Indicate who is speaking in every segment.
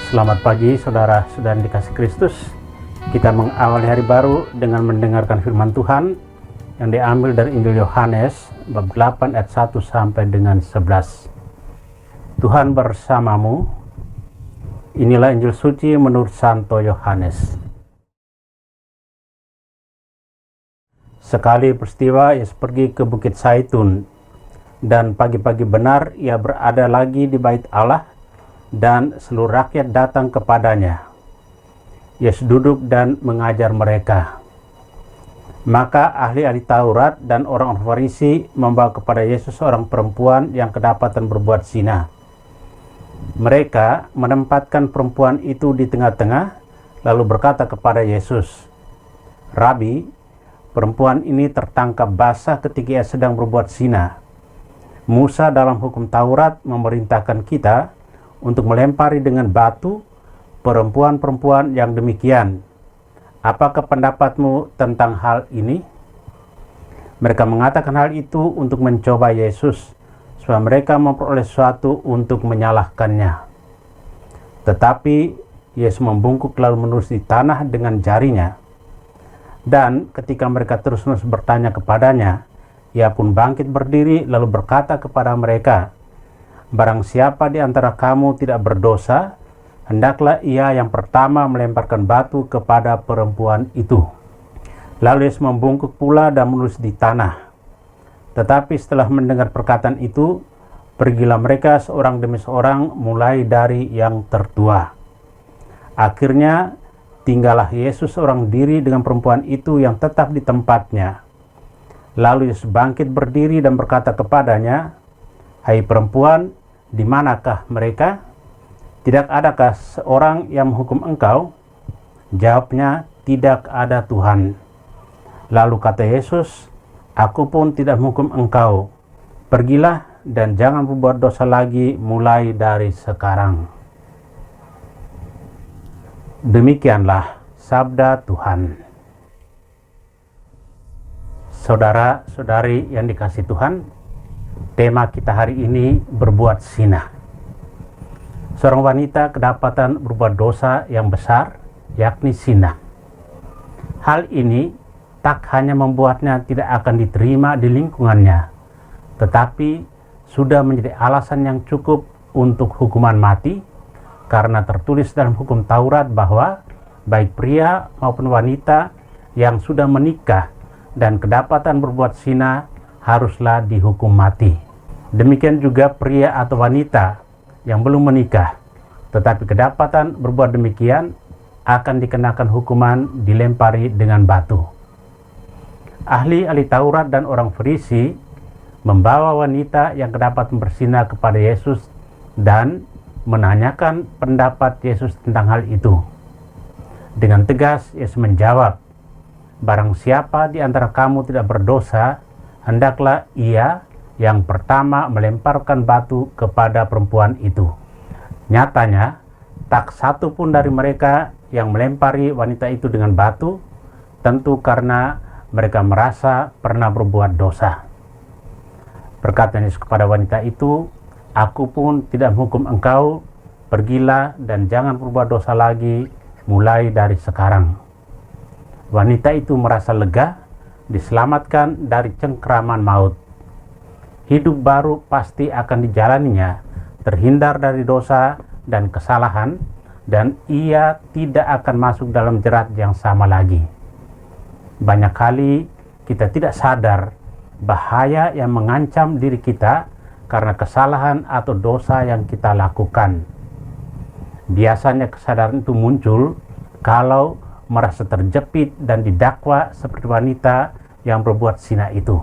Speaker 1: Selamat pagi saudara-saudara dikasih Kristus. Kita mengawali hari baru dengan mendengarkan firman Tuhan yang diambil dari Injil Yohanes bab 8 ayat 1 sampai dengan 11. Tuhan bersamamu. Inilah Injil suci menurut Santo Yohanes. Sekali peristiwa Yesus pergi ke Bukit Zaitun, dan pagi-pagi benar ia berada lagi di bait Allah, dan seluruh rakyat datang kepadanya. Yesus duduk dan mengajar mereka. Maka ahli-ahli Taurat dan orang-orang Farisi membawa kepada Yesus seorang perempuan yang kedapatan berbuat zina. Mereka menempatkan perempuan itu di tengah-tengah, lalu berkata kepada Yesus, "Rabi, perempuan ini tertangkap basah ketika ia sedang berbuat zina. Musa dalam hukum Taurat memerintahkan kita untuk melempari dengan batu perempuan-perempuan yang demikian. Apakah pendapatmu tentang hal ini?" Mereka mengatakan hal itu untuk mencoba Yesus, supaya mereka memperoleh sesuatu untuk menyalahkannya. Tetapi Yesus membungkuk lalu menulis di tanah dengan jarinya. Dan ketika mereka terus-menerus bertanya kepadanya, ia pun bangkit berdiri lalu berkata kepada mereka, "Barang siapa di antara kamu tidak berdosa, hendaklah ia yang pertama melemparkan batu kepada perempuan itu." Lalu Yesus membungkuk pula dan menulis di tanah. Tetapi setelah mendengar perkataan itu, pergilah mereka seorang demi seorang, mulai dari yang tertua. Akhirnya tinggallah Yesus seorang diri dengan perempuan itu yang tetap di tempatnya. Lalu Yesus bangkit berdiri dan berkata kepadanya, "Hai perempuan, di manakah mereka? Tidak adakah seorang yang menghukum engkau?" Jawabnya, "Tidak ada Tuhan." Lalu kata Yesus, "Aku pun tidak menghukum engkau. Pergilah dan jangan berbuat dosa lagi mulai dari sekarang." Demikianlah sabda Tuhan. Saudara-saudari yang dikasihi Tuhan, tema kita hari ini berbuat zina. Seorang wanita kedapatan berbuat dosa yang besar, yakni zina. Hal ini tak hanya membuatnya tidak akan diterima di lingkungannya, tetapi sudah menjadi alasan yang cukup untuk hukuman mati, karena tertulis dalam hukum Taurat bahwa baik pria maupun wanita yang sudah menikah dan kedapatan berbuat zina haruslah dihukum mati. Demikian juga pria atau wanita yang belum menikah tetapi kedapatan berbuat demikian akan dikenakan hukuman dilempari dengan batu. Ahli-ahli Taurat dan orang Farisi membawa wanita yang kedapatan berzina kepada Yesus dan menanyakan pendapat Yesus tentang hal itu. Dengan tegas Yesus menjawab, "Barang siapa di antara kamu tidak berdosa, hendaklah ia yang pertama melemparkan batu kepada perempuan itu." Nyatanya, tak satu pun dari mereka yang melempari wanita itu dengan batu, tentu karena mereka merasa pernah berbuat dosa. Berkata Yesus kepada wanita itu, "Aku pun tidak menghukum engkau, pergilah dan jangan berbuat dosa lagi mulai dari sekarang." Wanita itu merasa lega, diselamatkan dari cengkeraman maut. Hidup baru pasti akan dijalaninya, terhindar dari dosa dan kesalahan, dan ia tidak akan masuk dalam jerat yang sama lagi. Banyak kali kita tidak sadar bahaya yang mengancam diri kita karena kesalahan atau dosa yang kita lakukan. Biasanya kesadaran itu muncul kalau merasa terjepit dan didakwa seperti wanita yang berbuat zina itu.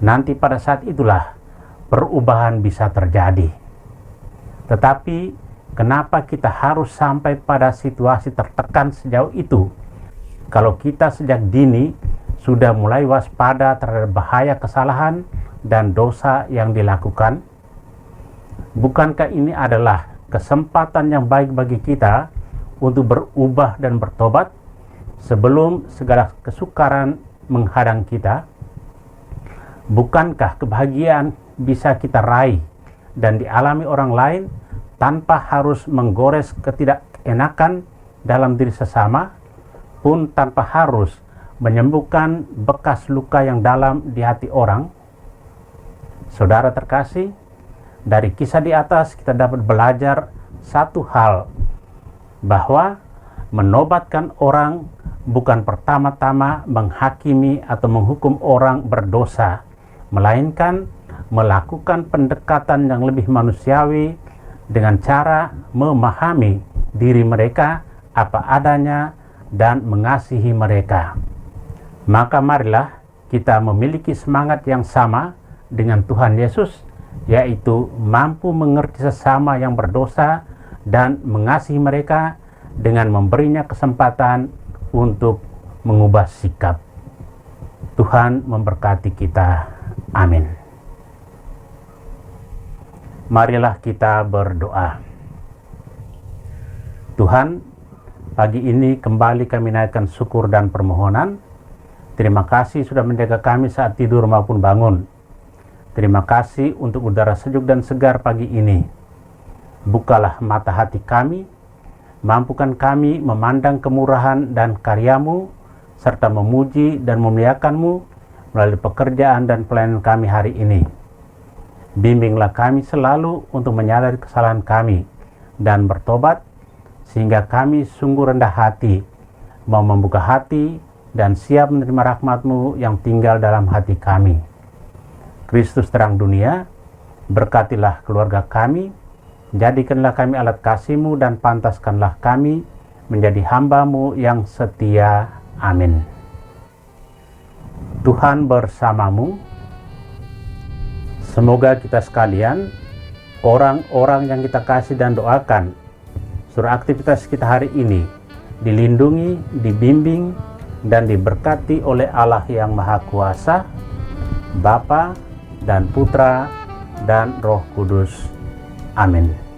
Speaker 1: Nanti pada saat itulah perubahan bisa terjadi. Tetapi kenapa kita harus sampai pada situasi tertekan sejauh itu? Kalau kita sejak dini sudah mulai waspada terhadap bahaya kesalahan dan dosa yang dilakukan, bukankah ini adalah kesempatan yang baik bagi kita untuk berubah dan bertobat sebelum segala kesukaran menghadang kita? Bukankah kebahagiaan bisa kita raih dan dialami orang lain tanpa harus menggores ketidakenakan dalam diri sesama, pun tanpa harus menyembuhkan bekas luka yang dalam di hati orang. Saudara terkasih, dari kisah di atas kita dapat belajar satu hal, bahwa menobatkan orang bukan pertama-tama menghakimi atau menghukum orang berdosa, melainkan melakukan pendekatan yang lebih manusiawi dengan cara memahami diri mereka apa adanya dan mengasihi mereka. Maka marilah kita memiliki semangat yang sama dengan Tuhan Yesus, yaitu mampu mengerti sesama yang berdosa dan mengasihi mereka dengan memberinya kesempatan untuk mengubah sikap. Tuhan memberkati kita. Amin. Marilah kita berdoa. Tuhan, pagi ini kembali kami naikkan syukur dan permohonan. Terima kasih sudah menjaga kami saat tidur maupun bangun. Terima kasih untuk udara sejuk dan segar pagi ini. Bukalah mata hati kami, mampukan kami memandang kemurahan dan karya-Mu, serta memuji dan memuliakan-Mu melalui pekerjaan dan pelayanan kami hari ini. Bimbinglah kami selalu untuk menyadari kesalahan kami dan bertobat, sehingga kami sungguh rendah hati, mau membuka hati dan siap menerima rahmat-Mu yang tinggal dalam hati kami. Kristus terang dunia, berkatilah keluarga kami, jadikanlah kami alat kasih-Mu dan pantaskanlah kami menjadi hamba-Mu yang setia. Amin. Tuhan bersamamu. Semoga kita sekalian, orang-orang yang kita kasih dan doakan, seluruh aktivitas kita hari ini dilindungi, dibimbing, dan diberkati oleh Allah yang Maha Kuasa, Bapa dan Putra dan Roh Kudus. Amin.